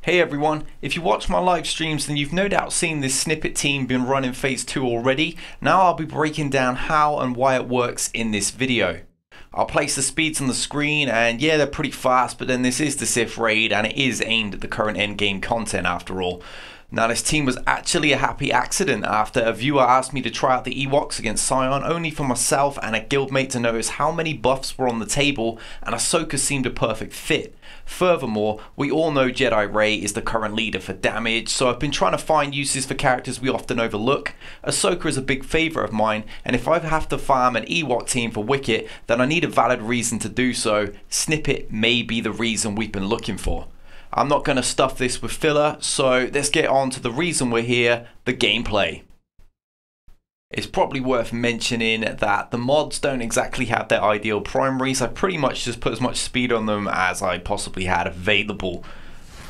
Hey everyone, if you watch my live streams then you've no doubt seen this Snippet team been running phase 2 already. Now I'll be breaking down how and why it works in this video. I'll place the speeds on the screen and yeah, they're pretty fast, but then this is the Sith Raid and it is aimed at the current endgame content after all. Now this team was actually a happy accident after a viewer asked me to try out the Ewoks against Scion, only for myself and a guildmate to notice how many buffs were on the table, and Ahsoka seemed a perfect fit. Furthermore, we all know Jedi Rey is the current leader for damage, so I've been trying to find uses for characters we often overlook. Ahsoka is a big favourite of mine, and if I have to farm an Ewok team for Wicket, then I need a valid reason to do so. Snippet may be the reason we've been looking for. I'm not going to stuff this with filler, so let's get on to the reason we're here, the gameplay. It's probably worth mentioning that the mods don't exactly have their ideal primaries. I pretty much just put as much speed on them as I possibly had available.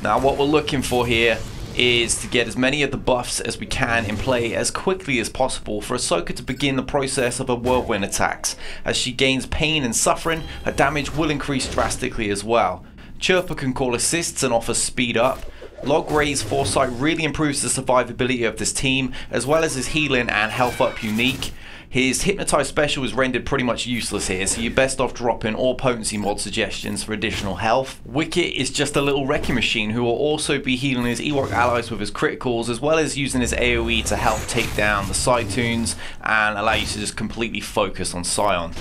Now what we're looking for here is to get as many of the buffs as we can in play as quickly as possible for Ahsoka to begin the process of her whirlwind attacks. As she gains pain and suffering, her damage will increase drastically as well. Chirpa can call assists and offer speed up. Logray's foresight really improves the survivability of this team, as well as his healing and health up unique. His hypnotize special is rendered pretty much useless here, so you're best off dropping all potency mod suggestions for additional health. Wicket is just a little wrecking machine who will also be healing his Ewok allies with his criticals, as well as using his AoE to help take down the side tunes and allow you to just completely focus on Scion.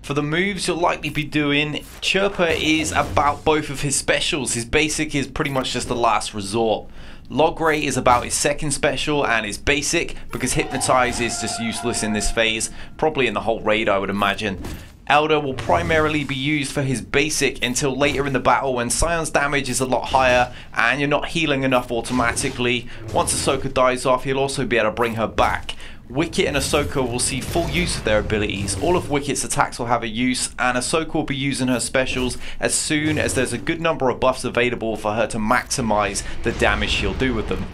For the moves you'll likely be doing, Chirpa is about both of his specials. His basic is pretty much just the last resort. Logray is about his second special and his basic, because Hypnotize is just useless in this phase, probably in the whole raid I would imagine. Elder will primarily be used for his basic until later in the battle when Scion's damage is a lot higher and you're not healing enough automatically. Once Ahsoka dies off, he'll also be able to bring her back. Wicket and Ahsoka will see full use of their abilities. All of Wicket's attacks will have a use, and Ahsoka will be using her specials as soon as there's a good number of buffs available for her to maximize the damage she'll do with them.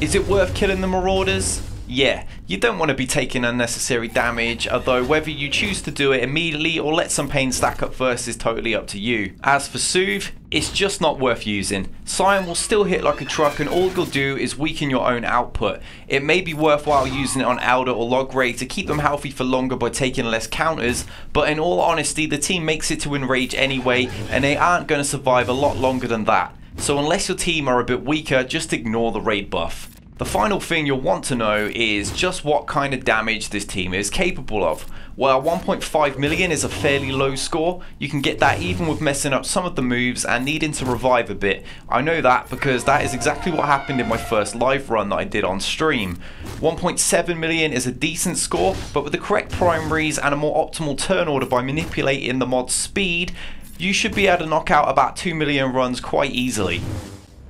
Is it worth killing the Marauders? Yeah, you don't want to be taking unnecessary damage, although whether you choose to do it immediately or let some pain stack up first is totally up to you. As for Soothe, it's just not worth using. Scion will still hit like a truck and all you'll do is weaken your own output. It may be worthwhile using it on Elder or Logray to keep them healthy for longer by taking less counters, but in all honesty the team makes it to Enrage anyway and they aren't going to survive a lot longer than that. So unless your team are a bit weaker, just ignore the raid buff. The final thing you'll want to know is just what kind of damage this team is capable of. While 1.5 million is a fairly low score, you can get that even with messing up some of the moves and needing to revive a bit. I know that because that is exactly what happened in my first live run that I did on stream. 1.7 million is a decent score, but with the correct primaries and a more optimal turn order by manipulating the mod's speed, you should be able to knock out about 2 million runs quite easily.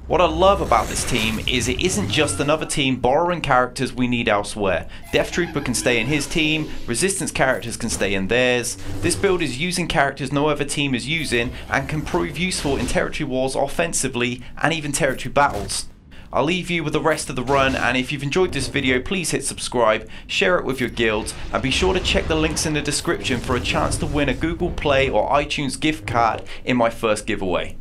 What I love about this team is it isn't just another team borrowing characters we need elsewhere. Death Trooper can stay in his team, Resistance characters can stay in theirs. This build is using characters no other team is using and can prove useful in territory wars offensively and even territory battles. I'll leave you with the rest of the run, and if you've enjoyed this video please hit subscribe, share it with your guilds, and be sure to check the links in the description for a chance to win a Google Play or iTunes gift card in my first giveaway.